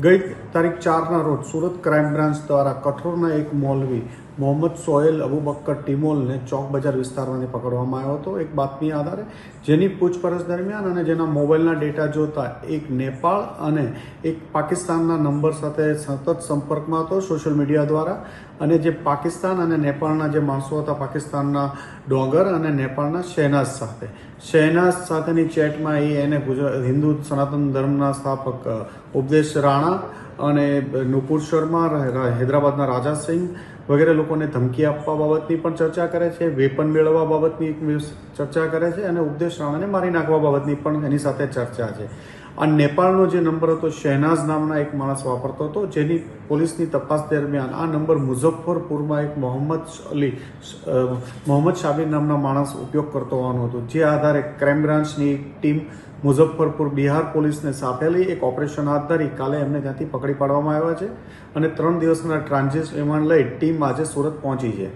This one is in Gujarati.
ગઈ તારીખ 4ના રોજ સુરત ક્રાઇમ બ્રાન્ચ દ્વારા કઠોરના એક મૌલવી મોહમ્મદ સોહેલ અબુબક્કર ટિમોલને ચોક બજાર વિસ્તારમાંથી પકડવામાં આવ્યો હતો એક બાતમી આધારે, જેની પૂછપરછ દરમિયાન અને જેના મોબાઈલના ડેટા જોતા એક નેપાળ અને એક પાકિસ્તાનના નંબર સાથે સતત સંપર્કમાં હતો સોશિયલ મીડિયા દ્વારા. અને જે પાકિસ્તાન અને નેપાળના જે માણસો હતા, પાકિસ્તાનના ડોંગર અને નેપાળના શહેનાઝ સાથેની ચેટમાં એને હિન્દુ સનાતન ધર્મના સ્થાપક ઉપદેશ રાણા અને નુપુર શર્મા, હૈદરાબાદના રાજા સિંહ વગેરે લોકોને ધમકી આપવા બાબતની પણ ચર્ચા કરે છે, વેપન મેળવવા બાબતની ચર્ચા કરે છે અને ઉપદેશ રાણાને મારી નાખવા બાબતની પણ એની સાથે ચર્ચા છે. આ નેપાળનો જે નંબર હતો શહેનાઝ નામના એક માણસ વાપરતો હતો, જેની પોલીસની તપાસ દરમિયાન આ નંબર મુઝફ્ફરપુરમાં એક મોહમ્મદ શાબીર નામના માણસ ઉપયોગ કરતો હોવાનું હતું. જે આધારે ક્રાઇમ બ્રાન્ચની ટીમ મુઝફ્ફરપુર બિહાર પોલીસને સાપેલી એક ઓપરેશન હાથ ધરી કાલે એમને ત્યાંથી પકડી પાડવામાં આવ્યા છે અને 3 દિવસના ટ્રાન્ઝિટ રિમાન્ડ લઈ ટીમ આજે સુરત પહોંચી છે.